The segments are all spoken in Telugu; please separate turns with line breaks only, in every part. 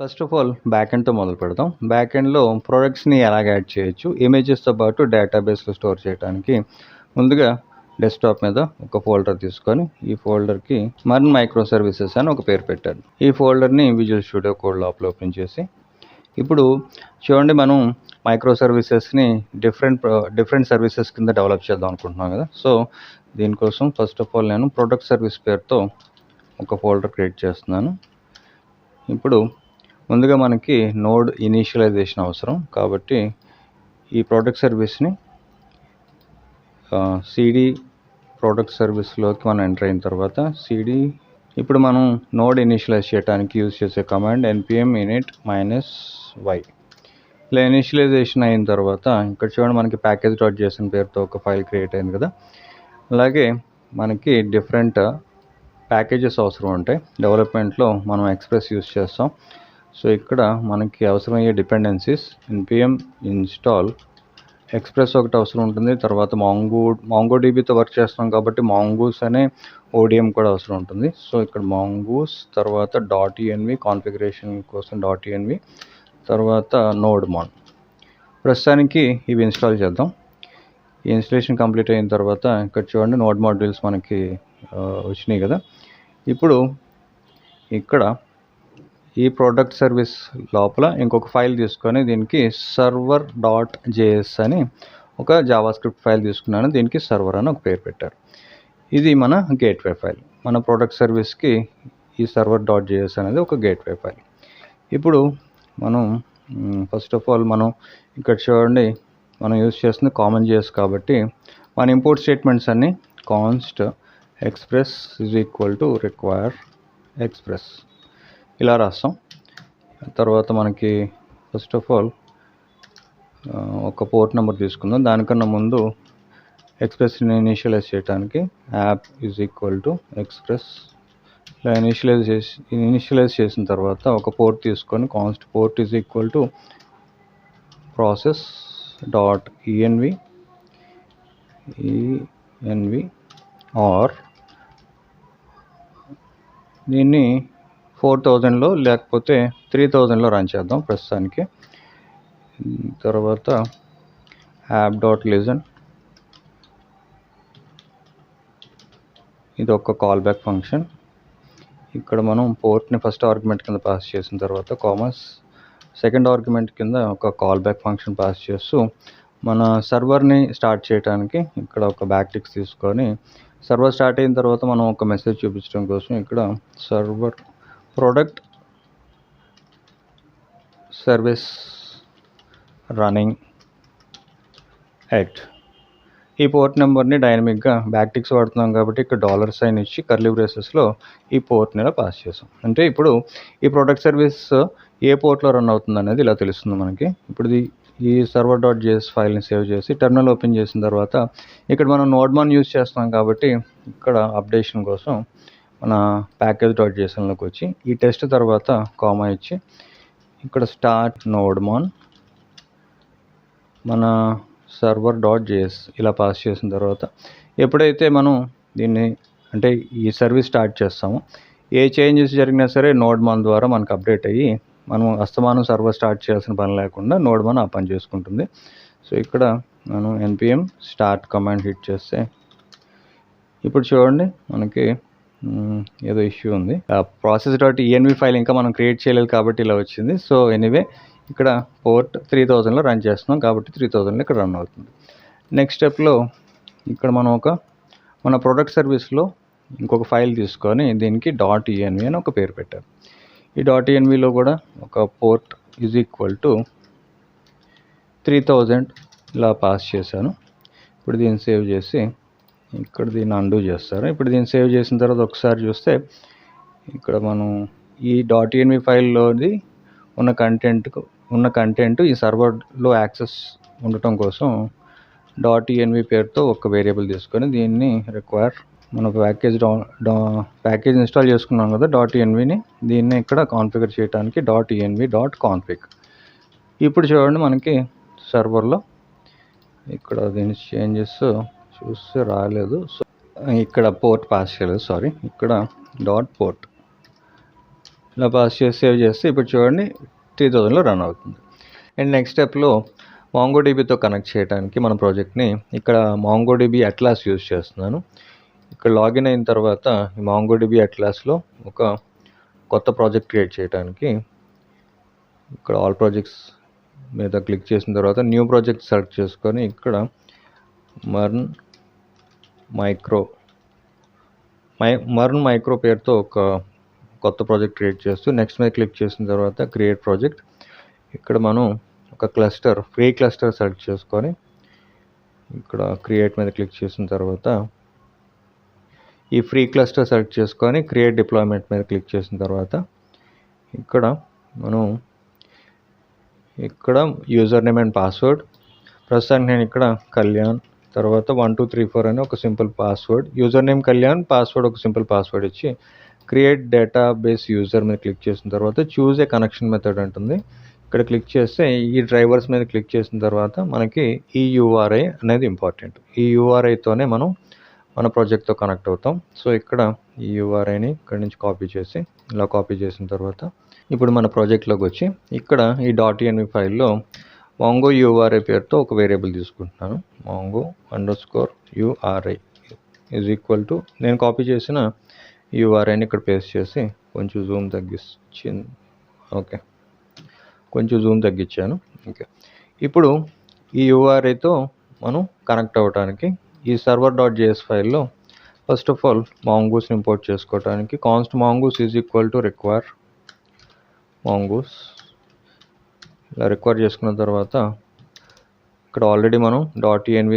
ఫస్ట్ ఆఫ్ ఆల్ బ్యాక్ ఎండ్తో మొదలు పెడదాం. బ్యాక్ ఎండ్లో ప్రొడక్ట్స్ని ఎలాగ యాడ్ చేయొచ్చు, ఇమేజెస్తో పాటు డేటాబేస్లో స్టోర్ చేయడానికి ముందుగా డెస్క్టాప్ మీద ఒక ఫోల్డర్ తీసుకొని ఈ ఫోల్డర్కి మర్న్ మైక్రో సర్వీసెస్ అని ఒక పేరు పెట్టాను. ఈ ఫోల్డర్ని విజువల్ స్టూడియో కోడ్ లోపల ఓపెన్ చేసి ఇప్పుడు చూడండి, మనం మైక్రో సర్వీసెస్ని డిఫరెంట్ సర్వీసెస్ కింద డెవలప్ చేద్దాం అనుకుంటున్నాం కదా. సో దీనికోసం ఫస్ట్ ఆఫ్ ఆల్ నేను ప్రొడక్ట్ సర్వీస్ పేరుతో ఒక ఫోల్డర్ క్రియేట్ చేస్తున్నాను. ఇప్పుడు ముందుగా మనకి నోడ్ ఇనీషియలైజేషన్ అవసరం కాబట్టి ఈ ప్రోడక్ట్ సర్వీస్ని సిడి ప్రోడక్ట్ సర్వీస్లోకి మనం ఎంటర్ అయిన తర్వాత ఇప్పుడు మనం నోడ్ ఇనీషియలైజ్ చేయడానికి యూజ్ చేసే కమాండ్ npm init -y. ఇలా ఇనీషియలైజేషన్ అయిన తర్వాత ఇక్కడ చూడండి, మనకి package.json పేరుతో ఒక ఫైల్ క్రియేట్ అయింది కదా. అలాగే మనకి డిఫరెంట్ ప్యాకేజెస్ అవసరం ఉంటాయి. డెవలప్మెంట్లో మనం ఎక్స్ప్రెస్ యూజ్ చేస్తాం. సో ఇక్కడ మనకి అవసరమయ్యే డిపెండెన్సీస్ npm ఇన్స్టాల్ ఎక్స్ప్రెస్ ఒకటి అవసరం ఉంటుంది. తర్వాత మాంగోడిబితో వర్క్ చేస్తాం కాబట్టి మాంగూస్ అనే ODM కూడా అవసరం ఉంటుంది. సో ఇక్కడ మాంగూస్, తర్వాత .env కాన్ఫిగరేషన్ కోసం .env, తర్వాత నోడ్మాన్. ప్రస్తుతానికి ఇవి ఇన్స్టాల్ చేద్దాం. ఈ ఇన్స్టాలేషన్ కంప్లీట్ అయిన తర్వాత ఇక్కడ చూడండి, నోడ్ మాడ్యూల్స్ మనకి వచ్చినాయి కదా. ఇప్పుడు ఇక్కడ ఈ ప్రోడక్ట్ సర్వీస్ లోపల ఇంకొక ఫైల్ తీసుకొని దీనికి server.js అని ఒక జావాస్క్రిప్ట్ ఫైల్ తీసుకున్నాను. దీనికి సర్వర్ అని ఒక పేరు పెట్టారు. ఇది మన గేట్వే ఫైల్. మన ప్రోడక్ట్ సర్వీస్కి ఈ server.js అనేది ఒక గేట్వే ఫైల్. ఇప్పుడు మనం ఫస్ట్ ఆఫ్ ఆల్ మనం ఇక్కడ చూడండి, మనం యూజ్ చేస్తుంది కామన్ JS కాబట్టి మన ఇంపోర్ట్ స్టేట్మెంట్స్ అన్నీ కాన్స్ట్ express require express ఇలా రాస్తాం. తర్వాత మనకి ఫస్ట్ ఆఫ్ ఆల్ ఒక పోర్ట్ నెంబర్ తీసుకుందాం. దానికన్నా ముందు ఎక్స్ప్రెస్ని ఇనీషియలైజ్ చేయడానికి యాప్ express ఇలా ఇనీషియలైజ్ చేసిన తర్వాత ఒక పోర్ట్ తీసుకొని కాన్స్ట్ పోర్ట్ process.env ఆర్ దీన్ని 4000లో లేకపోతే 3000లో రన్ చేద్దాం ప్రస్తుతానికి. తర్వాత app.listen ఇది ఒక కాల్ బ్యాక్ ఫంక్షన్. ఇక్కడ మనం పోర్ట్ని ఫస్ట్ ఆర్గ్యుమెంట్ కింద పాస్ చేసిన తర్వాత కామర్స్ సెకండ్ ఆర్గ్యుమెంట్ కింద ఒక కాల్ బ్యాక్ ఫంక్షన్ పాస్ చేస్తూ మన సర్వర్ని స్టార్ట్ చేయడానికి ఇక్కడ ఒక బ్యాక్ టిక్స్ తీసుకొని సర్వర్ స్టార్ట్ అయిన తర్వాత మనం ఒక మెసేజ్ చూపించడం కోసం ఇక్కడ server product service running at ఈ పోర్ట్ నెంబర్ని డైనమిక్గా బ్యాక్ టిక్స్ వాడుతున్నాం కాబట్టి ఇక్కడ $సైన్ ఇచ్చి కర్లీ బ్రేసెస్లో ఈ పోర్ట్ని ఇలా పాస్ చేసాం. అంటే ఇప్పుడు ఈ ప్రోడక్ట్ సర్వీస్ ఏ పోర్ట్లో రన్ అవుతుంది అనేది ఇలా తెలుస్తుంది మనకి. ఇప్పుడు ఈ server.js ఫైల్ని సేవ్ చేసి టెర్మినల్ ఓపెన్ చేసిన తర్వాత ఇక్కడ మనం నోడ్మాన్ యూజ్ చేస్తాం కాబట్టి ఇక్కడ అప్డేషన్ కోసం మన package.jsonలోకి వచ్చి ఈ టెస్ట్ తర్వాత కామా ఇచ్చి ఇక్కడ స్టార్ట్ నోడ్మాన్ మన server.js ఇలా పాస్ చేసిన తర్వాత ఎప్పుడైతే మనం దీన్ని అంటే ఈ సర్వీస్ స్టార్ట్ చేస్తామో ఏ చేంజెస్ జరిగినా సరే నోడ్మాన్ ద్వారా మనకు అప్డేట్ అయ్యి మనం అస్తమానం సర్వర్ స్టార్ట్ చేయాల్సిన పని లేకుండా నోడ్మాన్ ఆ పని చేసుకుంటుంది. సో ఇక్కడ మనం npm స్టార్ట్ కమాండ్ హిట్ చేస్తే ఇప్పుడు చూడండి, మనకి ఏదో ఇష్యూ ఉంది. process.env ఫైల్ ఇంకా మనం క్రియేట్ చేయలేదు కాబట్టి ఇలా వచ్చింది. సో ఎనీవే ఇక్కడ పోర్ట్ 3000లో రన్ చేస్తున్నాం కాబట్టి 3000లో ఇక్కడ రన్ అవుతుంది. నెక్స్ట్ స్టెప్లో ఇక్కడ మనం మన ప్రొడక్ట్ సర్వీస్లో ఇంకొక ఫైల్ తీసుకొని దీనికి .env అని ఒక పేరు పెట్టారు. ఈ .envలో కూడా ఒక పోర్ట్ 3000 ఇలా పాస్ చేశాను. ఇప్పుడు దీన్ని సేవ్ చేసి ఇక్కడ దీన్ని అండూ చేస్తారు. ఇప్పుడు దీన్ని సేవ్ చేసిన తర్వాత ఒకసారి చూస్తే ఇక్కడ మనం ఈ .env ఫైల్లోది ఉన్న కంటెంట్ ఈ సర్వర్లో యాక్సెస్ ఉండటం కోసం .env పేరుతో ఒక వేరియబుల్ తీసుకొని దీన్ని మన ప్యాకేజ్ ఇన్స్టాల్ చేసుకున్నాం కదా .envని, దీన్ని ఇక్కడ కాన్ఫిగర్ చేయడానికి .env.config. ఇప్పుడు చూడండి, మనకి సర్వర్లో ఇక్కడ దీని చేంజెస్ చూస్తే రాలేదు. సో ఇక్కడ పోర్ట్ పాస్ చేయలేదు, సారీ. ఇక్కడ port ఇలా పాస్ చేసి సేవ్ చేస్తే ఇప్పుడు చూడండి 3000లో రన్ అవుతుంది. అండ్ నెక్స్ట్ స్టెప్లో మాంగోడిబితో కనెక్ట్ చేయడానికి మన ప్రాజెక్ట్ని ఇక్కడ మాంగోడిబి అట్లాస్ యూజ్ చేస్తున్నాను. ఇక్కడ లాగిన్ అయిన తర్వాత ఈ మాంగోడిబి అట్లాస్లో ఒక కొత్త ప్రాజెక్ట్ క్రియేట్ చేయడానికి ఇక్కడ ఆల్ ప్రాజెక్ట్స్ మీద క్లిక్ చేసిన తర్వాత న్యూ ప్రాజెక్ట్ సెలెక్ట్ చేసుకొని ఇక్కడ మర్న్ మైక్రో పేరుతో ఒక కొత్త ప్రాజెక్ట్ క్రియేట్ చేస్తూ నెక్స్ట్ మీద క్లిక్ చేసిన తర్వాత క్రియేట్ ప్రాజెక్ట్. ఇక్కడ మనం ఒక క్లస్టర్ ఫ్రీ క్లస్టర్ సెలెక్ట్ చేసుకొని ఇక్కడ క్రియేట్ మీద క్లిక్ చేసిన తర్వాత ఈ ఫ్రీ క్లస్టర్ సెలెక్ట్ చేసుకొని క్రియేట్ డిప్లాయ్మెంట్ మీద క్లిక్ చేసిన తర్వాత ఇక్కడ మనం ఇక్కడ యూజర్ నేమ్ అండ్ పాస్వర్డ్, ప్రస్తుతానికి నేను ఇక్కడ కళ్యాణ్ తర్వాత 1234 అని ఒక simple password, user name Kalyan, password ఒక సింపుల్ పాస్వర్డ్ ఇచ్చి క్రియేట్ డేటాబేస్ యూజర్ మీద క్లిక్ చేసిన తర్వాత చూజ్ ఏ కనెక్షన్ మెథడ్ ఉంటుంది. ఇక్కడ క్లిక్ చేస్తే ఈ డ్రైవర్స్ మీద క్లిక్ చేసిన తర్వాత మనకి ఈ యూఆర్ఐ అనేది ఇంపార్టెంట్. ఈ యూఆర్ఐతోనే మనం మన ప్రాజెక్ట్తో కనెక్ట్ అవుతాం. సో ఇక్కడ ఈ యూఆర్ఐని ఇక్కడ నుంచి కాపీ చేసి ఇలా కాపీ చేసిన తర్వాత ఇప్పుడు మన ప్రాజెక్ట్లోకి వచ్చి ఇక్కడ ఈ .env ఫైల్లో మాంగో యూఆర్ఐ పేరుతో ఒక వేరియబుల్ తీసుకుంటున్నాను. mongo_uri ఈజ్ ఈక్వల్ టు నేను కాపీ చేసిన యూఆర్ఐని ఇక్కడ పేస్ట్ చేసి కొంచెం జూమ్ తగ్గించింది. ఓకే, కొంచెం జూమ్ తగ్గించాను. ఓకే, ఇప్పుడు ఈ యూఆర్ఐతో మనం కనెక్ట్ అవ్వడానికి ఈ server.js ఫైల్లో ఫస్ట్ ఆఫ్ ఆల్ మాంగూస్ని ఇంపోర్ట్ చేసుకోవడానికి const mongoose is equal to require mongoose ఇలా రిక్వైర్ చేసుకున్న తర్వాత ఇక్కడ ఆల్రెడీ మనం .env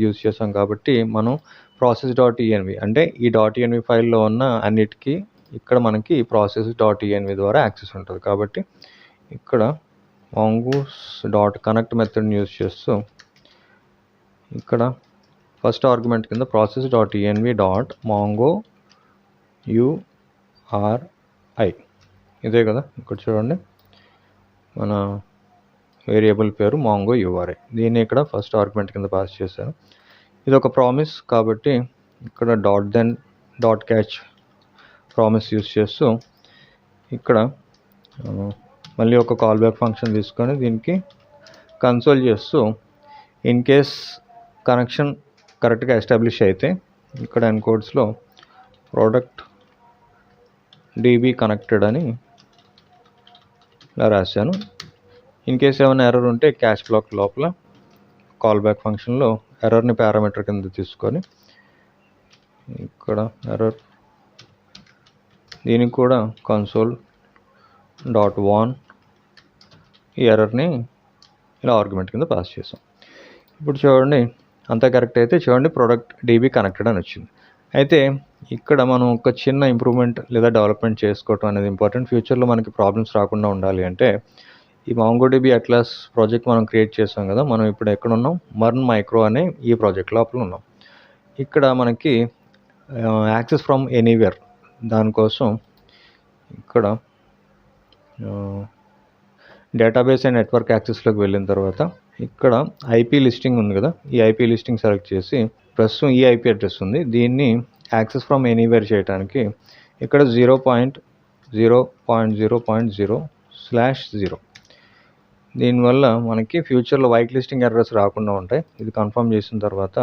యూజ్ చేసాం కాబట్టి మనం process.env అంటే ఈ .env ఫైల్లో ఉన్న అన్నిటికీ ఇక్కడ మనకి process.env ద్వారా యాక్సెస్ ఉంటుంది. కాబట్టి ఇక్కడ mongoose.connect మెథడ్ని యూజ్ చేస్తూ ఇక్కడ ఫస్ట్ ఆర్గ్యుమెంట్ కింద process.env.mongo_uri ఇదే కదా. ఇక్కడ చూడండి మన వేరియబుల్ పేరు మాంగో యూఆర్ఐ, దీన్ని ఇక్కడ ఫస్ట్ ఆర్గ్యుమెంట్ కింద పాస్ చేశాను. ఇది ఒక ప్రామిస్ కాబట్టి ఇక్కడ .catch ప్రామిస్ యూస్ చేస్తూ ఇక్కడ మళ్ళీ ఒక కాల్ బ్యాక్ ఫంక్షన్ తీసుకొని దీనికి కన్సోల్ చేస్తూ ఇన్ కేస్ కనెక్షన్ కరెక్ట్గా ఎస్టాబ్లిష్ అయితే ఇక్కడ ఎన్కోడ్స్లో ప్రోడక్ట్ డీబీ కనెక్టెడ్ అని ఇలా రాశాను. ఇన్ కేస్ ఏమైనా ఎర్రర్ ఉంటే క్యాష్ బ్లాక్ లోపల కాల్ బ్యాక్ ఫంక్షన్లో ఎర్రర్ని పారామీటర్ కింద తీసుకొని ఇక్కడ ఎర్రర్ దీనికి కూడా console.warn ఈ ఎర్రర్ని ఇలా ఆర్గ్యుమెంట్ కింద పాస్ చేసాం. ఇప్పుడు చూడండి అంతా కరెక్ట్ అయితే చూడండి ప్రోడక్ట్ డీబీ కనెక్టెడ్ అని వచ్చింది. అయితే ఇక్కడ మనం ఒక చిన్న ఇంప్రూవ్మెంట్ లేదా డెవలప్మెంట్ చేసుకోవటం అనేది ఇంపార్టెంట్. ఫ్యూచర్లో మనకి ప్రాబ్లమ్స్ రాకుండా ఉండాలి అంటే ఈ మాంగోడిబి అట్లాస్ ప్రాజెక్ట్ మనం క్రియేట్ చేసాం కదా, మనం ఇప్పుడు ఎక్కడ ఉన్నాం, మర్న్ మైక్రో అనే ఈ ప్రాజెక్ట్ లోపల ఉన్నాం. ఇక్కడ మనకి యాక్సెస్ ఫ్రమ్ ఎనీవేర్ దానికోసం ఇక్కడ డేటాబేస్ అండ్ నెట్వర్క్ యాక్సెస్లోకి వెళ్ళిన తర్వాత ఇక్కడ ఐపీ లిస్టింగ్ ఉంది కదా, ఈ ఐపీ లిస్టింగ్ సెలెక్ట్ చేసి ప్రస్తుతం ఈ ఐపీ అడ్రస్ ఉంది, దీన్ని యాక్సెస్ ఫ్రమ్ ఎనీవేర్ చేయడానికి ఇక్కడ 0.0.0.0/0 దీనివల్ల మనకి ఫ్యూచర్లో వైట్ లిస్టింగ్ ఎర్రర్స్ రాకుండా ఉంటాయి. ఇది కన్ఫర్మ్ చేసిన తర్వాత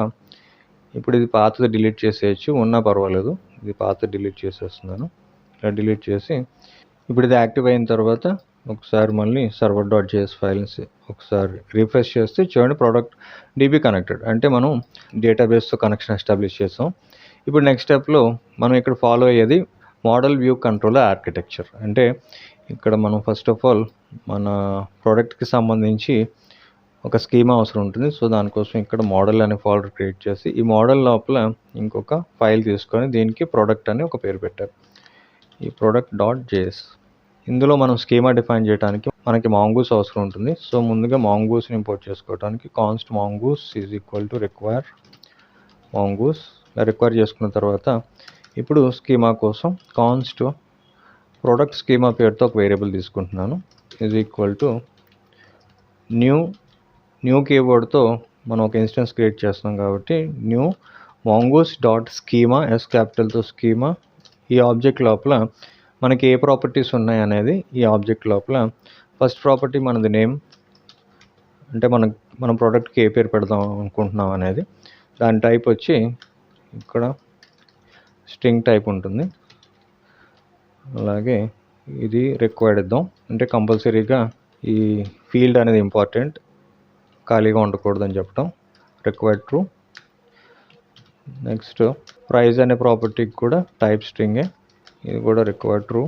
ఇప్పుడు ఇది పాతది డిలీట్ చేసేయచ్చు, ఉన్నా పర్వాలేదు. ఇది పాతది డిలీట్ చేసేస్తున్నాను. ఇలా డిలీట్ చేసి ఇప్పుడు ఇది యాక్టివ్ అయిన తర్వాత ఒకసారి మళ్ళీ server.js ఫైల్స్ ఒకసారి రిఫ్రెష్ చేస్తే చూడండి ప్రోడక్ట్ డీబీ కనెక్టెడ్ అంటే మనం డేటాబేస్తో కనెక్షన్ ఎస్టాబ్లిష్ చేసాం. ఇప్పుడు నెక్స్ట్ స్టెప్లో మనం ఇక్కడ ఫాలో అయ్యేది మోడల్ వ్యూ కంట్రోలర్ ఆర్కిటెక్చర్. అంటే ఇక్కడ మనం ఫస్ట్ ఆఫ్ ఆల్ మన ప్రోడక్ట్కి సంబంధించి ఒక స్కీమా అవసరం ఉంటుంది. సో దానికోసం ఇక్కడ మోడల్ అనే ఫోల్డర్ క్రియేట్ చేసి ఈ మోడల్ లోపల ఇంకొక ఫైల్ తీసుకొని దీనికి ప్రోడక్ట్ అని ఒక పేరు పెట్టారు, ఈ product.js. ఇందులో మనం స్కీమా డిఫైన్ చేయడానికి మనకి మాంగూస్ అవసరం ఉంటుంది. సో ముందుగా మాంగూస్ని ఇంపోర్ట్ చేసుకోవడానికి const mongoose is equal to require mongoose require చేసుకున్న తర్వాత ఇప్పుడు స్కీమా కోసం కాన్స్ట్ ప్రోడక్ట్ స్కీమా పేరుతో ఒక వేరియబుల్ తీసుకుంటున్నాను ఈజ్ ఈక్వల్ టు న్యూ కీవర్డ్తో మనం ఒక ఇన్స్టెన్స్ క్రియేట్ చేస్తున్నాం కాబట్టి న్యూ mongoose.schema S క్యాపిటల్తో స్కీమా ఈ ఆబ్జెక్ట్ లోపల మనకి ఏ ప్రాపర్టీస్ ఉన్నాయి అనేది ఈ ఆబ్జెక్ట్ లోపల. ఫస్ట్ ప్రాపర్టీ మనది నేమ్, అంటే మనం ప్రోడక్ట్కి ఏ పేరు పెడదాం అనుకుంటున్నాం అనేది. దాని టైప్ వచ్చి ఇక్కడ స్ట్రింగ్ టైప్ ఉంటుంది. అలాగే ఇది రిక్వైర్డ్ ఇద్దాం, అంటే కంపల్సరీగా ఈ ఫీల్డ్ అనేది ఇంపార్టెంట్, ఖాళీగా ఉండకూడదని చెప్పడం. Required true. నెక్స్ట్ ప్రైస్ అనే ప్రాపర్టీకి కూడా టైప్ స్ట్రింగే, ఇది కూడా రిక్వైర్డ్ ట్రూ.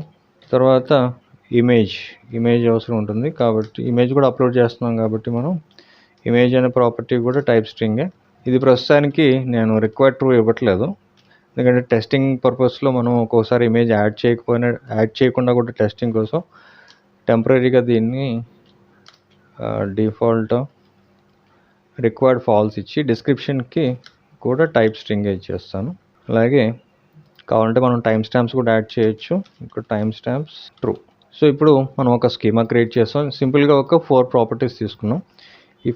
తర్వాత ఇమేజ్ అవసరం ఉంటుంది కాబట్టి ఇమేజ్ కూడా అప్లోడ్ చేస్తున్నాం కాబట్టి మనం ఇమేజ్ అనే ప్రాపర్టీ కూడా టైప్ స్ట్రింగే. ఇది ప్రస్తుతానికి నేను రిక్వైర్డ్ ట్రూ ఇవ్వట్లేదు, ఎందుకంటే టెస్టింగ్ పర్పస్లో మనం ఒక్కోసారి ఇమేజ్ యాడ్ చేయకుండా కూడా టెస్టింగ్ కోసం టెంపరీగా దీన్ని డిఫాల్ట్ రిక్వైర్డ్ ఫాల్స్ ఇచ్చి డిస్క్రిప్షన్కి కూడా టైప్ స్ట్రింగ్ ఇచ్చేస్తాను. అలాగే కావాలంటే మనం టైం స్టాంప్స్ కూడా యాడ్ చేయొచ్చు. ఇక్కడ టైం స్టాంప్స్ ట్రూ. సో ఇప్పుడు మనం ఒక స్కీమా క్రియేట్ చేస్తాం. సింపుల్గా ఒక 4 ప్రాపర్టీస్ తీసుకున్నాం. ఈ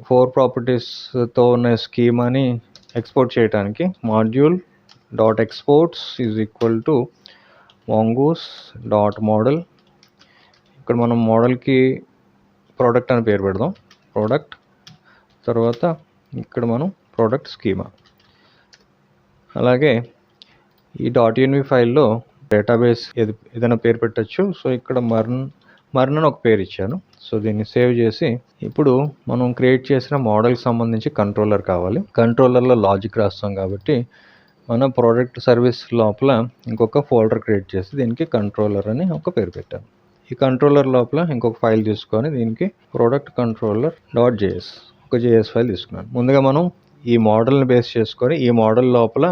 4 ప్రాపర్టీస్తో ఉన్న స్కీమాని ఎక్స్పోర్ట్ చేయడానికి module.exports = mongoose.model. ఇక్కడ మనం మోడల్కి ప్రోడక్ట్ అని పేరు పెడదాం, ప్రోడక్ట్. తర్వాత ఇక్కడ మనం ప్రోడక్ట్ స్కీమా. అలాగే ఈ .env ఫైల్లో డేటాబేస్ ఏదైనా పేరు పెట్టచ్చు. సో ఇక్కడ మర్న్ అని ఒక పేరు ఇచ్చాను. సో దీన్ని సేవ్ చేసి ఇప్పుడు మనం క్రియేట్ చేసిన మోడల్కి సంబంధించి కంట్రోలర్ కావాలి. కంట్రోలర్లో లాజిక్ రాస్తాం కాబట్టి మన ప్రోడక్ట్ సర్వీస్ లోపల ఇంకొక ఫోల్డర్ క్రియేట్ చేసి దీనికి కంట్రోలర్ అని ఒక పేరు పెట్టాను. ఈ కంట్రోలర్ లోపల ఇంకొక ఫైల్ తీసుకొని దీనికి ప్రోడక్ట్ controller.js ఒక JS ఫైల్ తీసుకున్నాను. ముందుగా మనం ఈ మోడల్ని బేస్ చేసుకొని ఈ మోడల్ లోపల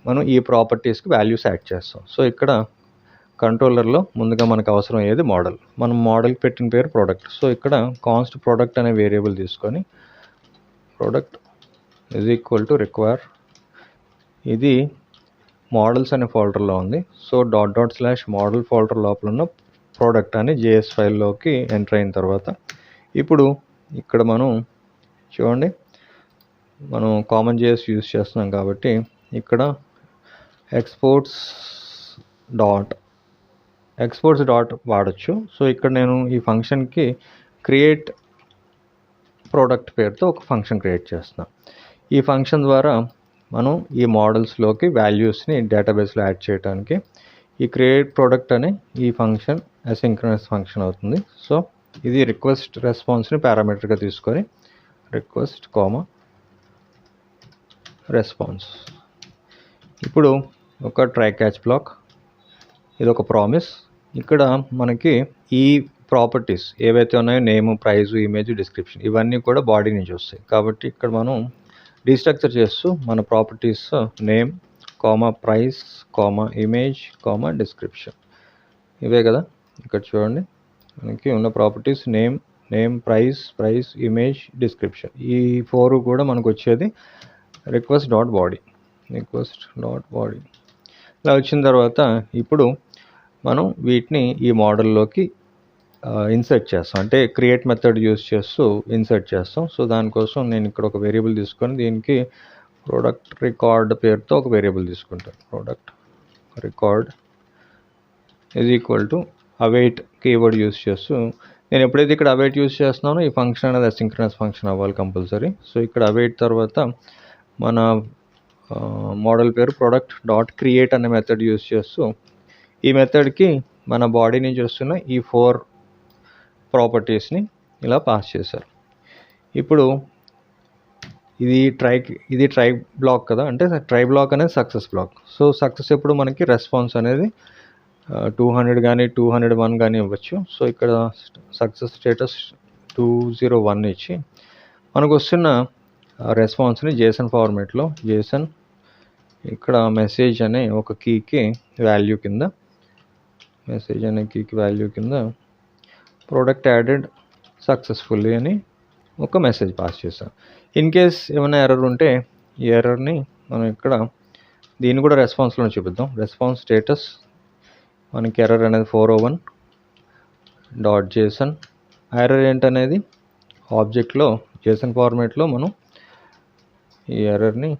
మనం ఈ ప్రాపర్టీస్కి వాల్యూస్ యాడ్ చేస్తాం. సో ఇక్కడ కంట్రోలర్లో ముందుగా మనకు అవసరం అయ్యేది మోడల్. మనం మోడల్కి పెట్టిన పేరు ప్రోడక్ట్. సో ఇక్కడ కాన్స్ట్ ప్రోడక్ట్ అనే వేరియబుల్ తీసుకొని ప్రోడక్ట్ =require. ఇది మోడల్స్ అనే ఫోల్డర్లో ఉంది. సో ./model ఫోల్డర్ లోపల ఉన్న ప్రోడక్ట్ అని JS ఫైల్లోకి ఎంటర్ అయిన తర్వాత ఇప్పుడు ఇక్కడ మనం చూడండి, మనం కామన్ JS యూజ్ చేస్తున్నాం కాబట్టి ఇక్కడ ఎక్స్పోర్ట్స్ డాట్ వాడచ్చు. సో ఇక్కడ నేను ఈ ఫంక్షన్కి క్రియేట్ ప్రోడక్ట్ పేరుతో ఒక ఫంక్షన్ క్రియేట్ చేస్తున్నాను. ఈ ఫంక్షన్ ద్వారా మనం ఈ మోడల్స్లోకి వాల్యూస్ని డేటాబేస్లో యాడ్ చేయడానికి ఈ క్రియేట్ ప్రోడక్ట్ అనే ఈ ఫంక్షన్ అసింక్రనస్ ఫంక్షన్ అవుతుంది. సో ఇది రిక్వెస్ట్ రెస్పాన్స్ని పారామీటర్గా తీసుకొని రిక్వెస్ట్ రెస్పాన్స్. ఇప్పుడు ఒక ట్రై క్యాచ్ బ్లాక్, ఇది ఒక ప్రామిస్. ఇక్కడ మనకి ఈ ప్రాపర్టీస్ ఏవైతే ఉన్నాయో నేమ్, ప్రైజు, ఇమేజ్, డిస్క్రిప్షన్ ఇవన్నీ కూడా బాడీ నుంచి వస్తాయి. కాబట్టి ఇక్కడ మనం డీస్ట్రక్చర్ చేస్తూ మన properties name, price, image, description ఇవే కదా. ఇక్కడ చూడండి మనకి ఉన్న properties name, price, image, description. ఈ 4 కూడా మనకు వచ్చేది request.body. ఇలా వచ్చిన తర్వాత ఇప్పుడు మనం వీటిని ఈ మోడల్లోకి ఇన్సర్ట్ చేస్తాం, అంటే క్రియేట్ మెథడ్ యూజ్ చేస్తూ ఇన్సర్ట్ చేస్తాం. సో దానికోసం నేను ఇక్కడ ఒక వేరియబుల్ తీసుకొని దీనికి ప్రోడక్ట్ రికార్డ్ పేరుతో ఒక వేరియబుల్ తీసుకుంటాను. Product record =await keyword use చేస్తూ నేను ఎప్పుడైతే ఇక్కడ await యూజ్ చేస్తున్నానో ఈ ఫంక్షన్ అనేది అసింక్రనస్ ఫంక్షన్ అవ్వాలి కంపల్సరీ. సో ఇక్కడ await తర్వాత మన మోడల్ పేరు product.create అనే మెథడ్ యూజ్ చేస్తూ ఈ మెథడ్కి మన బాడీ నుంచి వస్తున్న ఈ 4 ప్రాపర్టీస్ని ఇలా పాస్ చేశారు. ఇప్పుడు ఇది ట్రై బ్లాక్ కదా, అంటే ట్రై బ్లాక్ అనేది సక్సెస్ బ్లాక్. సో సక్సెస్ ఎప్పుడు మనకి రెస్పాన్స్ అనేది 200 కానీ 201 కానీ ఇవ్వచ్చు. సో ఇక్కడ సక్సెస్ స్టేటస్ 201 ఇచ్చి మనకు వస్తున్న రెస్పాన్స్ని JSON ఫార్మేట్లో ఇక్కడ మెసేజ్ అనే ఒక కీకి వాల్యూ కింద ప్రోడక్ట్ యాడెడ్ సక్సెస్ఫుల్లీ అని ఒక మెసేజ్ పాస్ చేస్తాం. ఇన్ కేస్ ఏమైనా ఎర్రర్ ఉంటే ఈ ఎర్రర్ని మనం ఇక్కడ దీన్ని కూడా రెస్పాన్స్లో చూపిద్దాం. రెస్పాన్స్ స్టేటస్ మనకి ఎర్రర్ అనేది 401.json. ఎర్రర్ ఏంటనేది ఆబ్జెక్ట్లో JSON ఫార్మేట్లో మనం ఈ ఎర్రర్ని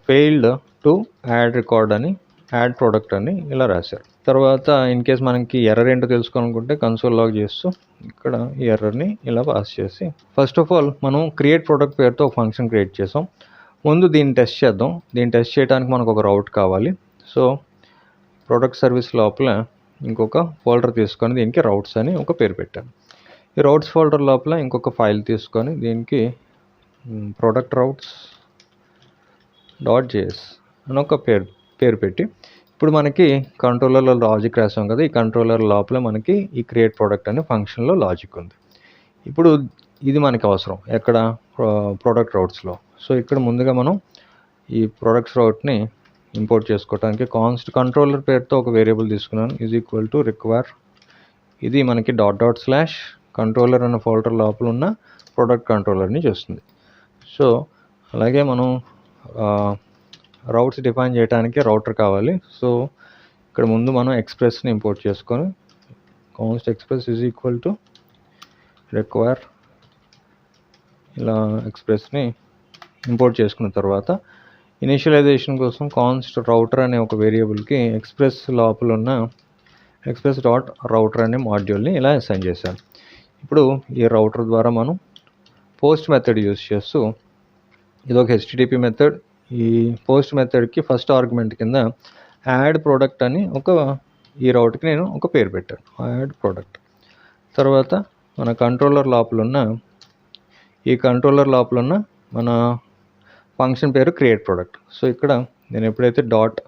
ఫెయిల్డ్ టు యాడ్ రికార్డ్ అని యాడ్ ప్రోడక్ట్ అని ఇలా రాశారు. తర్వాత ఇన్ కేస్ మనకి ఎర్రర్ ఏంటో తెలుసుకోవాలనుకుంటే కన్సోల్ లాగ్ చేస్తూ ఇక్కడ ఈ ఎర్రర్ని ఇలా పాస్ చేసి, ఫస్ట్ ఆఫ్ ఆల్ మనం క్రియేట్ ప్రోడక్ట్ పేరుతో ఒక ఫంక్షన్ క్రియేట్ చేసాం. ముందు దీన్ని టెస్ట్ చేద్దాం. దీన్ని టెస్ట్ చేయడానికి మనకు ఒక రౌట్ కావాలి. సో ప్రోడక్ట్ సర్వీస్ లోపల ఇంకొక ఫోల్డర్ తీసుకొని దీనికి రౌట్స్ అని ఒక పేరు పెట్టాను. ఈ రౌట్స్ ఫోల్డర్ లోపల ఇంకొక ఫైల్ తీసుకొని దీనికి ప్రోడక్ట్ రౌట్స్ .js అని ఒక పేరు పెట్టి, ఇప్పుడు మనకి కంట్రోలర్లో లాజిక్ రాసాం కదా, ఈ కంట్రోలర్ లోపల మనకి ఈ క్రియేట్ ప్రోడక్ట్ అనే ఫంక్షన్లో లాజిక్ ఉంది. ఇప్పుడు ఇది మనకి అవసరం ఎక్కడ, ప్రోడక్ట్ రౌట్స్లో. సో ఇక్కడ ముందుగా మనం ఈ ప్రోడక్ట్స్ రౌట్ని ఇంపోర్ట్ చేసుకోవడానికి కాన్స్ట్ కంట్రోలర్ పేరుతో ఒక వేరియబుల్ తీసుకున్నాను, =require. ఇది మనకి ../కంట్రోలర్ అనే ఫోల్డర్ లోపల ఉన్న ప్రోడక్ట్ కంట్రోలర్ని చూస్తుంది. సో అలాగే మనం రౌట్స్ డిఫైన్ చేయడానికి రౌటర్ కావాలి. సో ఇక్కడ ముందు మనం ఎక్స్ప్రెస్ని ఇంపోర్ట్ చేసుకొని కాన్స్ట్ ఎక్స్ప్రెస్ =require ఇలా ఎక్స్ప్రెస్ని ఇంపోర్ట్ చేసుకున్న తర్వాత ఇనిషియలైజేషన్ కోసం కాన్స్ట్ రౌటర్ అనే ఒక వేరియబుల్కి ఎక్స్ప్రెస్ లోపల ఉన్న express.router అనే మాడ్యూల్ని ఇలా అసైన్ చేశాను. ఇప్పుడు ఈ రౌటర్ ద్వారా మనం పోస్ట్ మెథడ్ యూజ్ చేస్తూ, ఇది ఒక HTTP మెథడ్. ఈ పోస్ట్ మెథడ్కి ఫస్ట్ ఆర్గ్యుమెంట్ కింద యాడ్ ప్రోడక్ట్ అని ఈ రౌట్కి నేను ఒక పేరు పెట్టాను, యాడ్ ప్రోడక్ట్. తర్వాత మన కంట్రోలర్ లోపల ఉన్న మన ఫంక్షన్ పేరు క్రియేట్ ప్రోడక్ట్. సో ఇక్కడ నేను ఎప్పుడైతే డాట్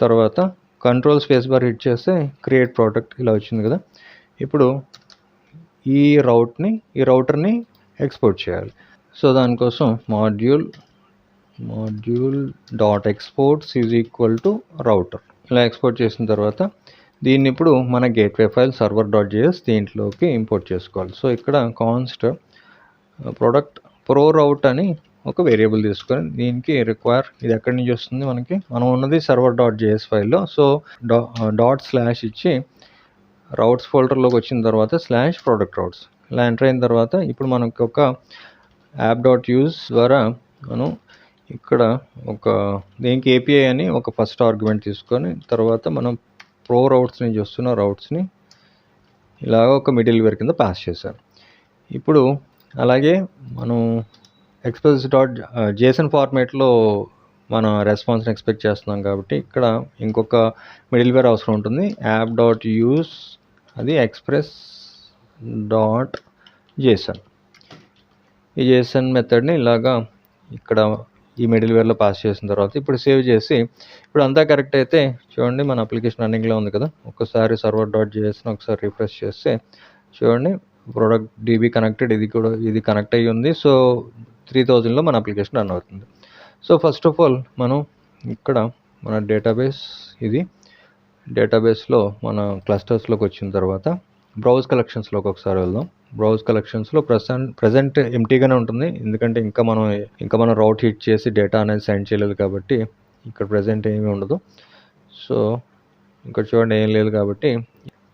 తర్వాత కంట్రోల్ స్పేస్ బార్ హిట్ చేస్తే క్రియేట్ ప్రోడక్ట్ ఇలా వచ్చింది కదా. ఇప్పుడు ఈ రౌటర్ని ఎక్స్పోర్ట్ చేయాలి. సో దానికోసం మాడ్యూల్.exports =router ఇలా ఎక్స్పోర్ట్ చేసిన తర్వాత దీన్ని ఇప్పుడు మన గేట్వే ఫైల్ server.js దీంట్లోకి ఇంపోర్ట్ చేసుకోవాలి. సో ఇక్కడ కాన్స్ట్ ప్రోడక్ట్ ప్రో రౌట్ అని ఒక వేరియబుల్ తీసుకొని దీనికి రిక్వైర్, ఇది ఎక్కడి నుంచి వస్తుంది మనం ఉన్నది server.js ఫైల్లో. సో // ఇచ్చి రౌట్స్ ఫోల్డర్లోకి వచ్చిన తర్వాత /product routes ఇలా ఎంటర్ అయిన తర్వాత ఇప్పుడు మనకి ఒక app.use ద్వారా మనం ఇక్కడ దీనికి API అని ఒక ఫస్ట్ ఆర్గ్యుమెంట్ తీసుకొని తర్వాత మనం ప్రో రౌట్స్ నుంచి వస్తున్న రౌట్స్ని ఇలాగ ఒక మిడిల్వేర్ కింద పాస్ చేశాను. ఇప్పుడు అలాగే మనం express.json ఫార్మేట్లో మన రెస్పాన్స్ని ఎక్స్పెక్ట్ చేస్తున్నాం కాబట్టి ఇక్కడ ఇంకొక మిడిల్వేర్ అవసరం ఉంటుంది, app.use అది express.json. ఈ JSON మెథడ్ని ఇలాగా ఇక్కడ ఈ మిడిల్వేర్లో పాస్ చేసిన తర్వాత ఇప్పుడు సేవ్ చేసి, ఇప్పుడు అంతా కరెక్ట్ అయితే చూడండి మన అప్లికేషన్ రన్నింగ్లో ఉంది కదా. ఒకసారి server.js ఒకసారి రిఫ్రెష్ చేస్తే చూడండి ప్రోడక్ట్ DB కనెక్టెడ్, ఇది కనెక్ట్ అయ్యి ఉంది. సో 3000లో మన అప్లికేషన్ రన్ అవుతుంది. సో ఫస్ట్ ఆఫ్ ఆల్ మనం ఇక్కడ మన డేటాబేస్లో మన క్లస్టర్స్లోకి వచ్చిన తర్వాత బ్రౌజ్ కలెక్షన్స్లోకి ఒకసారి వెళ్దాం. బ్రౌజ్ కలెక్షన్స్లో ప్రజెంట్ ఎంటీగానే ఉంటుంది, ఎందుకంటే ఇంకా మనం రౌట్ హిట్ చేసి డేటా అనేది సెండ్ చేయలేదు కాబట్టి ఇక్కడ ప్రజెంట్ ఏమీ ఉండదు. సో ఇక్కడ చూడండి ఏం లేదు కాబట్టి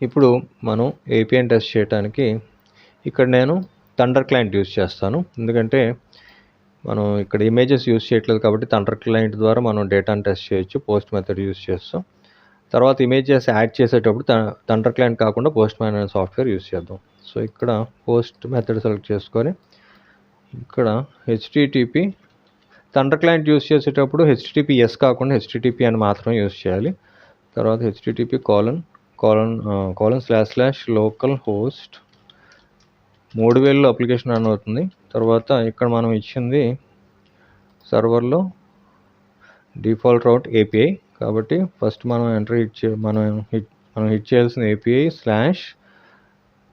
ఇప్పుడు మనం APIని టెస్ట్ చేయడానికి ఇక్కడ నేను థండర్ క్లయింట్ యూజ్ చేస్తాను, ఎందుకంటే మనం ఇక్కడ ఇమేజెస్ యూజ్ చేయట్లేదు కాబట్టి థండర్ క్లయింట్ ద్వారా మనం డేటాను టెస్ట్ చేయొచ్చు పోస్ట్ మెథడ్ యూజ్ చేస్తాం. తర్వాత ఇమేజెస్ యాడ్ చేసేటప్పుడు థండర్ క్లయింట్ కాకుండా పోస్ట్ మ్యాన్ అనే సాఫ్ట్వేర్ యూజ్ చేద్దాం. సో ఇక్కడ పోస్ట్ మెథడ్ సెలెక్ట్ చేసుకొని ఇక్కడ HTTP థండర్ క్లయింట్ యూజ్ చేసేటప్పుడు HTTPS కాకుండా HTTP అని మాత్రం యూజ్ చేయాలి. తర్వాత http://localhost 3000లో అప్లికేషన్ రన్ అవుతుంది. తర్వాత ఇక్కడ మనం ఇచ్చింది సర్వర్లో డిఫాల్ట్ రౌట్ API కాబట్టి ఫస్ట్ మనం హిట్ చేయాల్సిన API /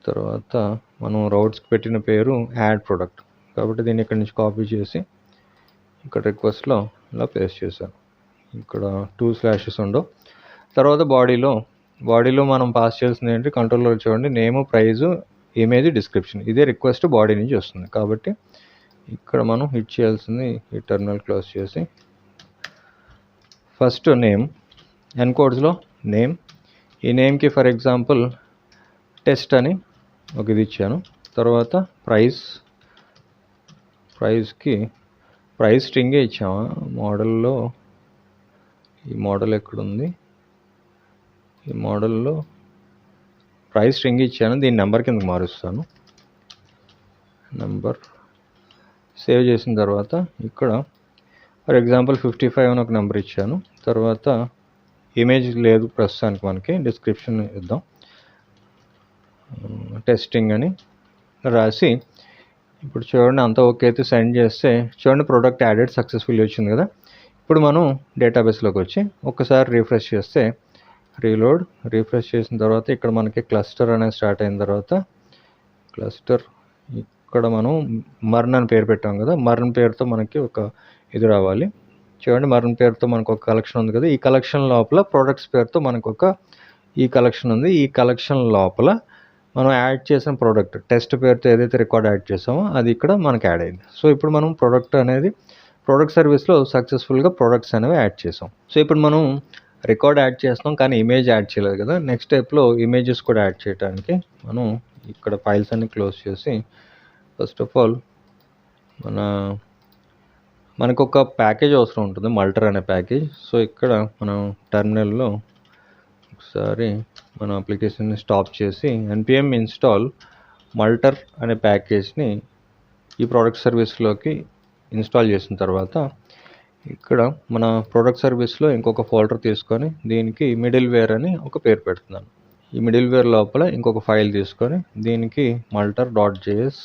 తర్వాత మనం రౌట్స్కి పెట్టిన పేరు యాడ్ ప్రోడక్ట్ కాబట్టి దీన్ని ఇక్కడ నుంచి కాపీ చేసి ఇక్కడ రిక్వెస్ట్లో ఇలా పేస్ట్ చేశాను. ఇక్కడ 2 స్లాషెస్ ఉండవు. తర్వాత బాడీలో మనం పాస్ చేయాల్సింది ఏంటి, కంట్రోలర్ చూడండి నేమ్, ప్రైజు, ఇమేజ్, డిస్క్రిప్షన్, ఇదే రిక్వెస్ట్ బాడీ నుంచి వస్తుంది కాబట్టి ఇక్కడ మనం హిట్ చేయాల్సింది ఈ టెర్మినల్ క్లోజ్ చేసి ఫస్ట్ నేమ్ ఎన్కోడ్స్లో నేమ్, ఈ నేమ్కి ఫర్ ఎగ్జాంపుల్ టెస్ట్ అని ఒక ఇది ఇచ్చాను. తర్వాత ప్రైజ్కి ప్రైస్ స్ట్రింగే ఇచ్చాము. మోడల్లో ఈ మోడల్ ఎక్కడుంది, ఈ మోడల్లో ప్రైస్ స్ట్రింగ్ ఇచ్చాను, దీని నెంబర్ కిందకి మారుస్తాను. నెంబర్ సేవ్ చేసిన తర్వాత ఇక్కడ ఫర్ ఎగ్జాంపుల్ 55 అని ఒక నెంబర్ ఇచ్చాను. తర్వాత ఇమేజ్ లేదు ప్రస్తుతానికి, మనకి డిస్క్రిప్షన్ ఇద్దాం, టెస్టింగ్ అని రాసి ఇప్పుడు చూడండి అంతా ఓకే అయితే సెండ్ చేస్తే చూడండి ప్రోడక్ట్ యాడెడ్ సక్సెస్ఫుల్లీ వచ్చింది కదా. ఇప్పుడు మనం డేటాబేస్లోకి వచ్చి ఒక్కసారి రిఫ్రెష్ చేస్తే రీలోడ్, రిఫ్రెష్ చేసిన తర్వాత ఇక్కడ మనకి క్లస్టర్ అనేది స్టార్ట్ అయిన తర్వాత క్లస్టర్ ఇక్కడ మనం మర్న్ అని పేరు పెట్టాం కదా, మర్న్ పేరుతో మనకి ఒక ఇది రావాలి. చూడండి మర్న్ పేరుతో మనకు ఒక కలెక్షన్ ఉంది కదా, ఈ కలెక్షన్ లోపల ప్రొడక్ట్స్ పేరుతో మనకు ఒక ఈ కలెక్షన్ ఉంది. ఈ కలెక్షన్ లోపల మనం యాడ్ చేసిన ప్రోడక్ట్ టెస్ట్ పేరుతో ఏదైతే రికార్డ్ యాడ్ చేసామో అది ఇక్కడ మనకి యాడ్ అయింది. సో ఇప్పుడు మనం ప్రోడక్ట్ సర్వీస్లో సక్సెస్ఫుల్గా ప్రొడక్ట్స్ అనేవి యాడ్ చేసాం. సో ఇప్పుడు మనం రికార్డ్ యాడ్ చేస్తున్నాం కానీ ఇమేజ్ యాడ్ చేయలేదు కదా. నెక్స్ట్ స్టెప్లో ఇమేజెస్ కూడా యాడ్ చేయడానికి మనం ఇక్కడ ఫైల్స్ అన్ని క్లోజ్ చేసి ఫస్ట్ ఆఫ్ ఆల్ మనకు ఒక ప్యాకేజ్ అవసరం ఉంటుంది, మల్టర్ అనే ప్యాకేజ్. సో ఇక్కడ మనం టెర్మినల్లో ఒకసారి మన అప్లికేషన్ని స్టాప్ చేసి npm ఇన్స్టాల్ మల్టర్ అనే ప్యాకేజ్ని ఈ ప్రోడక్ట్ సర్వీస్లోకి ఇన్స్టాల్ చేసిన తర్వాత ఇక్కడ మన ప్రోడక్ట్ సర్వీస్లో ఇంకొక ఫోల్డర్ తీసుకొని దీనికి మిడిల్ వేర్ అని ఒక పేరు పెడుతున్నాను. ఈ మిడిల్ వేర్ లోపల ఇంకొక ఫైల్ తీసుకొని దీనికి multer.js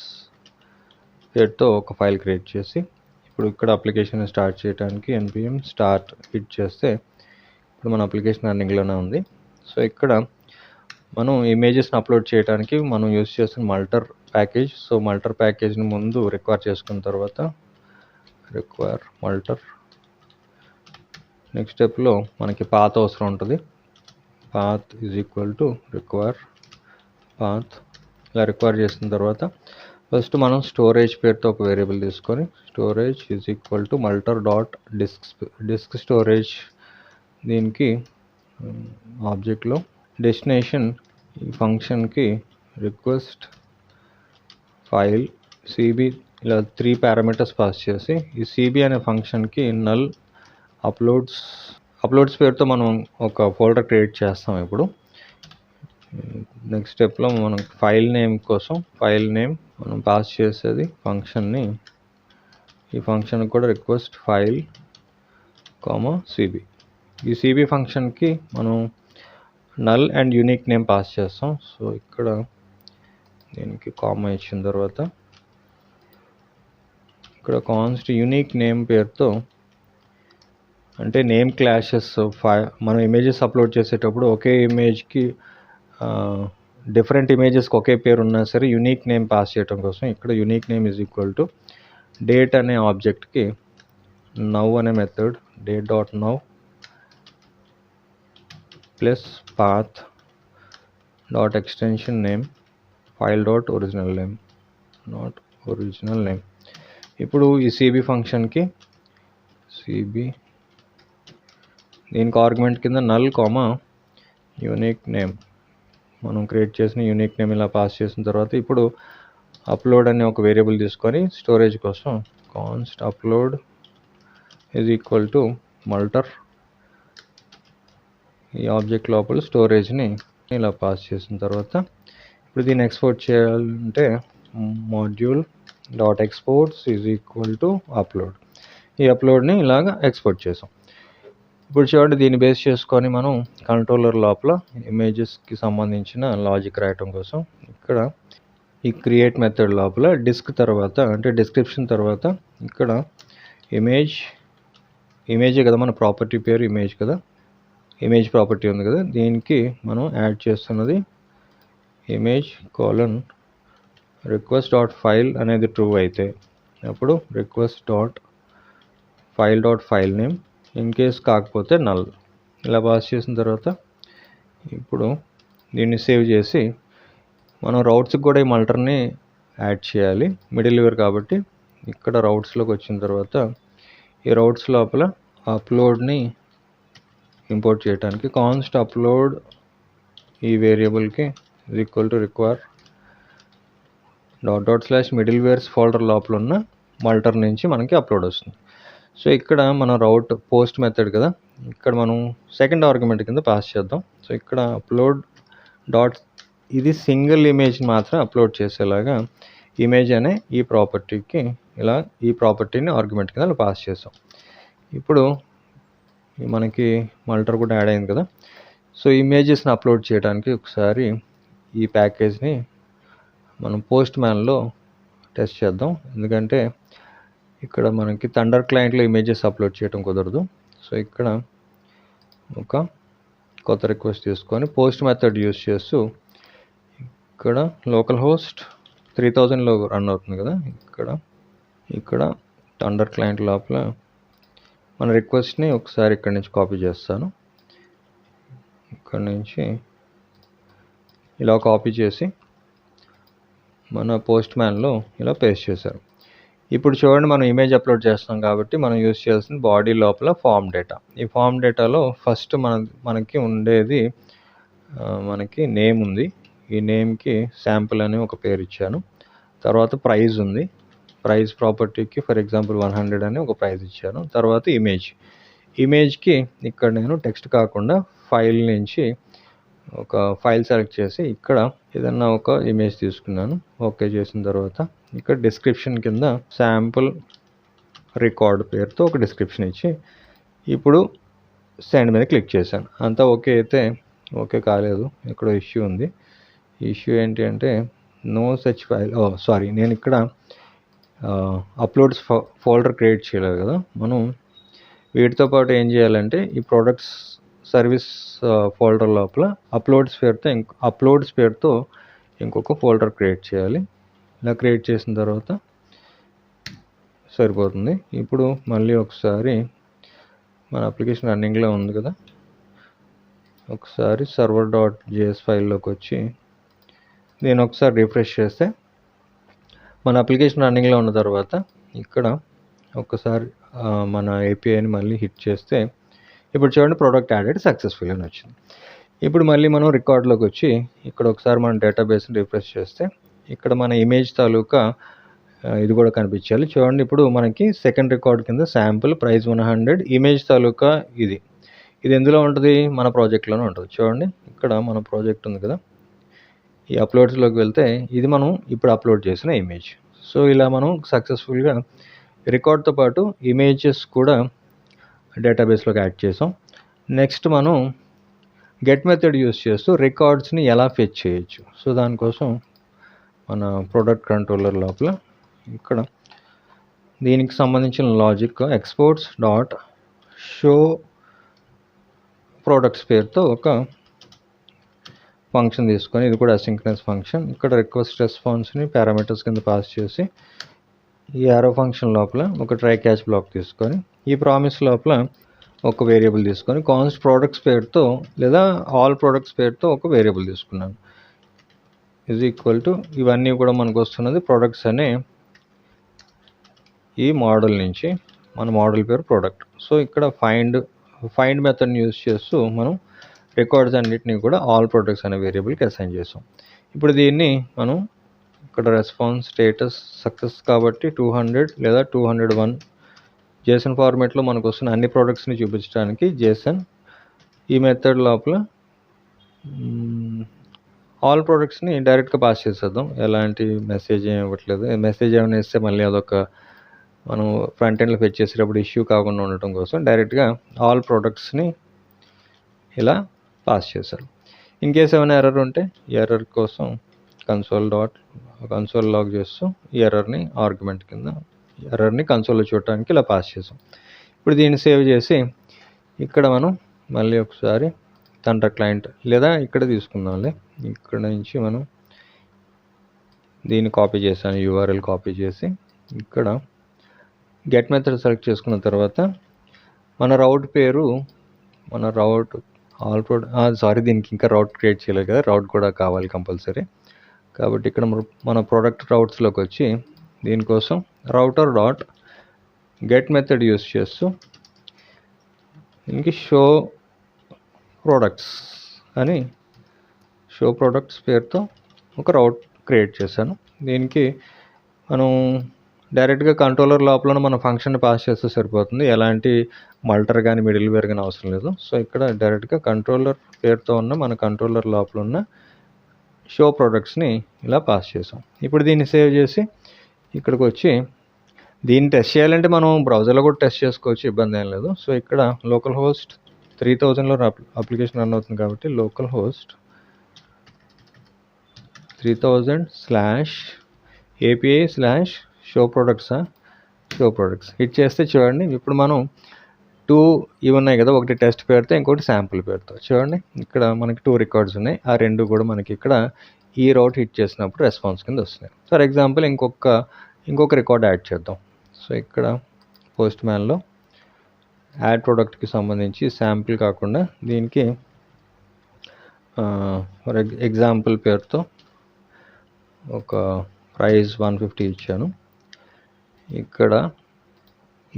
పేరుతో ఒక ఫైల్ క్రియేట్ చేసి ఇప్పుడు ఇక్కడ అప్లికేషన్ స్టార్ట్ చేయడానికి npm స్టార్ట్ హిట్ చేస్తే ఇప్పుడు మన అప్లికేషన్ రన్నింగ్లోనే ఉంది. సో ఇక్కడ మనం ఇమేజెస్ని అప్లోడ్ చేయడానికి మనం యూజ్ చేసిన మల్టర్ ప్యాకేజ్. సో మల్టర్ ప్యాకేజ్ని ముందు రిక్వైర్ చేసుకున్న తర్వాత రిక్వైర్ మల్టర్, నెక్స్ట్ స్టెప్లో మనకి పాత్ అవసరం ఉంటుంది, path is equal to require path. ఇలా రిక్వైర్ చేసిన తర్వాత ఫస్ట్ మనం స్టోరేజ్ పేరుతో ఒక వేరియబుల్ తీసుకొని storage is equal to multer.disk storage. దీనికి ఆబ్జెక్ట్లో డెస్టినేషన్ ఈ ఫంక్షన్కి రిక్వెస్ట్ ఫైల్ సిబి ఇలా 3 పారామీటర్స్ పాస్ చేసి ఈ సిబి అనే ఫంక్షన్కి నల్ అప్లోడ్స్ పేరుతో మనం ఒక ఫోల్డర్ క్రియేట్ చేస్తాం. ఇప్పుడు నెక్స్ట్ స్టెప్లో మనం ఫైల్ నేమ్ కోసం ఫైల్ నేమ్ మనం పాస్ చేసేది ఫంక్షన్ని, ఈ ఫంక్షన్ కూడా రిక్వెస్ట్ ఫైల్ సిబి. ఈ సిబి ఫంక్షన్కి మనం null and unique name pass చేస్తాం. సో ఇక్కడ దీనికి కామా ఇచ్చిన తర్వాత ఇక్కడ కాన్స్ట్ యూనిక్ నేమ్ పేరుతో అంటే నేమ్ క్లాషెస్ మనం ఇమేజెస్ అప్లోడ్ చేసేటప్పుడు ఒకే ఇమేజ్కి డిఫరెంట్ ఇమేజెస్కి ఒకే పేరు ఉన్నా సరే యూనిక్ నేమ్ పాస్ చేయడం కోసం ఇక్కడ unique name is equal to date అనే ఆబ్జెక్ట్కి నౌ అనే method date.now plus path dot extension name file dot original name not original name. ఇప్పుడు ఈ సిబి ఫంక్షన్కి సిబి దీనికి ఆర్గ్యుమెంట్ కింద నల్ యూనిక్ నేమ్ మనం క్రియేట్ చేసిన యూనిక్ నేమ్ ఇలా పాస్ చేసిన తర్వాత ఇప్పుడు అప్లోడ్ అనే ఒక వేరియబుల్ తీసుకొని స్టోరేజ్ కోసం const upload is equal to multer ఈ ఆబ్జెక్ట్ లోపల స్టోరేజ్ని ఇలా పాస్ చేసిన తర్వాత ఇప్పుడు దీన్ని ఎక్స్పోర్ట్ చేయాలంటే module dot exports is equal to upload. ఈ అప్లోడ్ని ఇలాగ ఎక్స్పోర్ట్ చేసాం. ఇప్పుడు చూడండి దీన్ని బేస్ చేసుకొని మనం కంట్రోలర్ లోపల ఇమేజెస్కి సంబంధించిన లాజిక్ రాయటం కోసం ఇక్కడ ఈ క్రియేట్ మెథడ్ లోపల డిస్క్ తర్వాత అంటే డిస్క్రిప్షన్ తర్వాత ఇక్కడ ఇమేజే కదా మన ప్రాపర్టీ పేరు ఇమేజ్ కదా, ఇమేజ్ ప్రాపర్టీ ఉంది కదా, దీనికి మనం యాడ్ చేస్తున్నది ఇమేజ్ రిక్వెస్ట్ డాట్ ఫైల్ అనేది ట్రూ అయితే అప్పుడు request dot file name, in case కాకపోతే నల్. ఇలా పాస్ చేసిన తర్వాత ఇప్పుడు దీన్ని సేవ్ చేసి మనం రౌట్స్కి కూడా ఈ మల్టర్ని యాడ్ చేయాలి, మిడిల్ వేర్ కాబట్టి ఇక్కడ రౌట్స్లోకి వచ్చిన తర్వాత ఈ రౌట్స్ లోపల అప్లోడ్ని ఇంపోర్ట్ చేయడానికి కాన్స్ట్ అప్లోడ్ ఈ వేరియబుల్కి equal to require /middlewares folder లోపల ఉన్న మల్టర్ నుంచి మనకి అప్లోడ్ వస్తుంది. సో ఇక్కడ మన రౌట్ పోస్ట్ మెథడ్ కదా, ఇక్కడ మనం సెకండ్ ఆర్గ్యుమెంట్ కింద పాస్ చేద్దాం. సో ఇక్కడ అప్లోడ్ డాట్ ఇది సింగిల్ ఇమేజ్ని మాత్రం అప్లోడ్ చేసేలాగా ఇమేజ్ అనే ఈ ప్రాపర్టీకి ఇలా ఈ ప్రాపర్టీని ఆర్గ్యుమెంట్ కింద పాస్ చేసాం. ఇప్పుడు మనకి మల్టర్ కూడా యాడ్ అయింది కదా. సో ఇమేజెస్ని అప్లోడ్ చేయడానికి ఒకసారి ఈ ప్యాకేజ్ని మనం పోస్ట్ మ్యాన్లో టెస్ట్ చేద్దాం. ఎందుకంటే ఇక్కడ మనకి థండర్ క్లయింట్లో ఇమేజెస్ అప్లోడ్ చేయడం కుదరదు. సో ఇక్కడ ఒక కొత్త రిక్వెస్ట్ తీసుకొని పోస్ట్ మెథడ్ యూస్ చేస్తూ ఇక్కడ లోకల్ హోస్ట్ 3000లో రన్ అవుతుంది కదా. ఇక్కడ థండర్ క్లయింట్ లోపల మన రిక్వెస్ట్ని ఒకసారి ఇక్కడ నుంచి కాపీ చేస్తాను. ఇక్కడ నుంచి ఇలా కాపీ చేసి మన పోస్ట్ మ్యాన్లో ఇలా పేస్ట్ చేశారు. ఇప్పుడు చూడండి, మనం ఇమేజ్ అప్లోడ్ చేస్తాం కాబట్టి మనం యూజ్ చేయాల్సిన బాడీ లోపల ఫామ్ డేటా. ఈ ఫామ్ డేటాలో ఫస్ట్ మనకి ఉండేది మనకి నేమ్ ఉంది. ఈ నేమ్కి శాంపుల్ అని ఒక పేరు ఇచ్చాను. తర్వాత ప్రైజ్ ఉంది. ప్రైజ్ ప్రాపర్టీకి ఫర్ ఎగ్జాంపుల్ 100 అని ఒక ప్రైజ్ ఇచ్చాను. తర్వాత ఇమేజ్కి ఇక్కడ నేను టెక్స్ట్ కాకుండా ఫైల్ నుంచి ఒక ఫైల్ సెలెక్ట్ చేసి ఇక్కడ ఏదన్నా ఒక ఇమేజ్ తీసుకున్నాను. ఓకే చేసిన తర్వాత ఇక్కడ డిస్క్రిప్షన్ కింద శాంపుల్ రికార్డ్ పేరుతో ఒక డిస్క్రిప్షన్ ఇచ్చి ఇప్పుడు సెండ్ మీద క్లిక్ చేశాను. అంతా ఓకే అయితే ఓకే కాలేదు, ఇక్కడ ఇష్యూ ఉంది. ఇష్యూ ఏంటి అంటే నో సచ్ ఫైల్. సారీ, నేను ఇక్కడ అప్లోడ్స్ ఫోల్డర్ క్రియేట్ చేయలేదు కదా. మనం వీటితో పాటు ఏం చేయాలంటే ఈ ప్రొడక్ట్స్ సర్వీస్ ఫోల్డర్ లోపల అప్లోడ్స్ పేరుతో ఇంకొక ఫోల్డర్ క్రియేట్ చేయాలి. ఇలా క్రియేట్ చేసిన తర్వాత సరిపోతుంది. ఇప్పుడు మళ్ళీ ఒకసారి మన అప్లికేషన్ రన్నింగ్లో ఉంది కదా, ఒకసారి server.js ఫైల్లోకి వచ్చి నేను ఒకసారి రిఫ్రెష్ చేస్తే మన అప్లికేషన్ రన్నింగ్లో ఉన్న తర్వాత ఇక్కడ ఒకసారి మన ఏపీఐని మళ్ళీ హిట్ చేస్తే ఇప్పుడు చూడండి ప్రోడక్ట్ యాడెడ్ సక్సెస్ఫుల్ అని వచ్చింది. ఇప్పుడు మళ్ళీ మనం రికార్డ్లోకి వచ్చి ఇక్కడ ఒకసారి మనం డేటాబేస్ని రిఫ్రెష్ చేస్తే ఇక్కడ మన ఇమేజ్ తాలూకా ఇది కూడా కనిపించాలి. చూడండి, ఇప్పుడు మనకి సెకండ్ రికార్డ్ కింద శాంపుల్ ప్రైస్ 100 ఇమేజ్ తాలూకా ఇది ఎందులో ఉంటుంది, మన ప్రాజెక్ట్లోనే ఉంటుంది. చూడండి, ఇక్కడ మన ప్రాజెక్ట్ ఉంది కదా, ఈ అప్లోడ్స్లోకి వెళ్తే ఇది మనం ఇప్పుడు అప్లోడ్ చేసిన ఇమేజ్. సో ఇలా మనం సక్సెస్ఫుల్గా రికార్డ్తో పాటు ఇమేజెస్ కూడా డేటాబేస్లోకి యాడ్ చేసాం. నెక్స్ట్ మనం గెట్ మెథడ్ యూస్ చేస్తూ రికార్డ్స్ని ఎలా ఫెచ్ చేయొచ్చు. సో దానికోసం మన ప్రోడక్ట్ కంట్రోలర్ లోపల ఇక్కడ దీనికి సంబంధించిన logic exports dot show products పేరుతో ఒక ఫంక్షన్ తీసుకొని, ఇది కూడా అసింక్రనస్ ఫంక్షన్. ఇక్కడ రిక్వెస్ట్ రెస్పాన్స్ని పారామీటర్స్ కింద పాస్ చేసి ఈ యారో ఫంక్షన్ లోపల ఒక ట్రై క్యాచ్ బ్లాక్ తీసుకొని ఈ ప్రామిస్ లోపల ఒక వేరియబుల్ తీసుకొని కాన్స్ట్ ప్రోడక్ట్స్ పేరుతో లేదా ఆల్ ప్రోడక్ట్స్ పేరుతో ఒక వేరియబుల్ తీసుకున్నాను. ఈజ్ ఈక్వల్ టు ఇవన్నీ కూడా మనకు వస్తున్నది ప్రోడక్ట్స్ అనే ఈ మోడల్ నుంచి, మన మోడల్ పేరు ప్రోడక్ట్. సో ఇక్కడ ఫైండ్ మెథడ్ని యూజ్ చేస్తూ మనం రికార్డ్స్ అన్నిటినీ కూడా ఆల్ ప్రొడక్ట్స్ అనే వేరియబుల్కి అసైన్ చేసాం. ఇప్పుడు దీన్ని మనం ఇక్కడ రెస్పాన్స్ స్టేటస్ సక్సెస్ కాబట్టి 200 లేదా 201 జేసన్ ఫార్మేట్లో మనకు వస్తున్న అన్ని ప్రోడక్ట్స్ని చూపించడానికి జేసన్ ఈ మెథడ్ లోపల ఆల్ ప్రోడక్ట్స్ని డైరెక్ట్గా పాస్ చేసేద్దాం. ఎలాంటి మెసేజ్ ఏమి ఇవ్వట్లేదు. మెసేజ్ ఏమైనా ఇస్తే మళ్ళీ అదొక మనం ఫ్రంట్ ఎండ్లో ఫెచ్ చేసేటప్పుడు ఇష్యూ కాకుండా ఉండటం కోసం డైరెక్ట్గా ఆల్ ప్రోడక్ట్స్ని ఇలా పాస్ చేశారు. ఇన్ కేస్ ఏమైనా ఎర్రర్ ఉంటే ఎర్రర్ కోసం కన్సోల్ లాగ్ చేస్తూ ఈ ఎర్రర్ని ఆర్గ్యుమెంట్ కింద ఎర్రర్ని కన్సోల్లో చూడటానికి ఇలా పాస్ చేసాం. ఇప్పుడు దీన్ని సేవ్ చేసి ఇక్కడ మనం మళ్ళీ ఒకసారి థండర్ క్లయింట్ లేదా ఇక్కడ తీసుకుందాంలే, ఇక్కడ నుంచి మనం దీన్ని కాపీ చేశాను, URL కాపీ చేసి ఇక్కడ గెట్ మెథడ్ సెలెక్ట్ చేసుకున్న తర్వాత మన రౌట్ పేరు దీనికి ఇంకా రౌట్ క్రియేట్ చేయలేదు కదా, రౌట్ కూడా కావాలి కంపల్సరీ. కాబట్టి ఇక్కడ మన ప్రోడక్ట్ రౌట్స్లోకి వచ్చి దీనికోసం router dot get method use చేస్తూ దీనికి షో ప్రొడక్ట్స్ పేరుతో ఒక రౌట్ క్రియేట్ చేశాను. దీనికి మనం డైరెక్ట్గా కంట్రోలర్ లోపల మన ఫంక్షన్ పాస్ చేస్తే సరిపోతుంది, ఎలాంటి మల్టర్ కానీ మిడిల్ వేర్ కానీ అవసరం లేదు. సో ఇక్కడ డైరెక్ట్గా కంట్రోలర్ పేరుతో ఉన్న మన కంట్రోలర్ లోపల ఉన్న షో ప్రొడక్ట్స్ని ఇలా పాస్ చేసాం. ఇప్పుడు దీన్ని సేవ్ చేసి ఇక్కడికి వచ్చి దీన్ని టెస్ట్ చేయాలంటే మనం బ్రౌజర్లో కూడా టెస్ట్ చేసుకోవచ్చు, ఇబ్బంది ఏం లేదు. సో ఇక్కడ లోకల్ హోస్ట్ 3000లో అప్లికేషన్ రన్ అవుతుంది కాబట్టి లోకల్ హోస్ట్ 3000/API/షో ప్రొడక్ట్స్ హిట్ చేస్తే చూడండి, ఇప్పుడు మనం 2 ఇవి ఉన్నాయి కదా, ఒకటి టెస్ట్ పేరుతో ఇంకోటి శాంపుల్ పేరుతో. చూడండి ఇక్కడ మనకి 2 రికార్డ్స్ ఉన్నాయి, ఆ 2 కూడా మనకి ఇక్కడ ఈ రౌట్ హిట్ చేసినప్పుడు రెస్పాన్స్ కింద వస్తున్నాయి. ఫర్ ఎగ్జాంపుల్ ఇంకొక రికార్డ్ యాడ్ చేద్దాం. సో ఇక్కడ పోస్ట్ మ్యాన్లో యాడ్ ప్రోడక్ట్కి సంబంధించి శాంపిల్ కాకుండా దీనికి ఫర్ ఎగ్జాంపుల్ పేరుతో ఒక ప్రైస్ 150 ఇచ్చాను. ఇక్కడ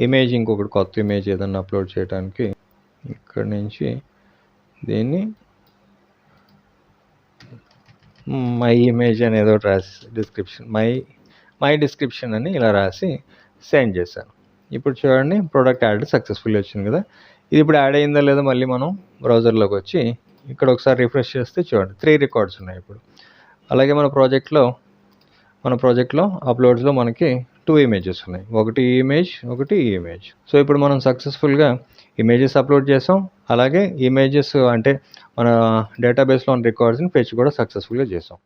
ఇమేజ్ ఇంకొకటి కొత్త ఇమేజ్ ఏదన్నా అప్లోడ్ చేయడానికి ఇక్కడ నుంచి దీన్ని మై ఇమేజ్ అనేది ఒకటి రాసి మై డిస్క్రిప్షన్ అని ఇలా రాసి సెండ్ చేశాను. ఇప్పుడు చూడండి ప్రోడక్ట్ యాడ్ సక్సెస్ఫుల్ వచ్చింది కదా. ఇది ఇప్పుడు యాడ్ అయిందా లేదా మళ్ళీ మనం బ్రౌజర్లోకి వచ్చి ఇక్కడ ఒకసారి రిఫ్రెష్ చేస్తే చూడండి 3 రికార్డ్స్ ఉన్నాయి ఇప్పుడు. అలాగే మన ప్రాజెక్ట్లో అప్లోడ్స్లో మనకి 2 ఇమేజెస్ ఉన్నాయి, ఒకటి ఈ ఇమేజ్. సో ఇప్పుడు మనం సక్సెస్ఫుల్గా ఇమేజెస్ అప్లోడ్ చేసాం, అలాగే ఇమేజెస్ అంటే మన డేటాబేస్లో ఉన్న రికార్డ్స్ని ఫెచ్ కూడా సక్సెస్ఫుల్గా చేసాం.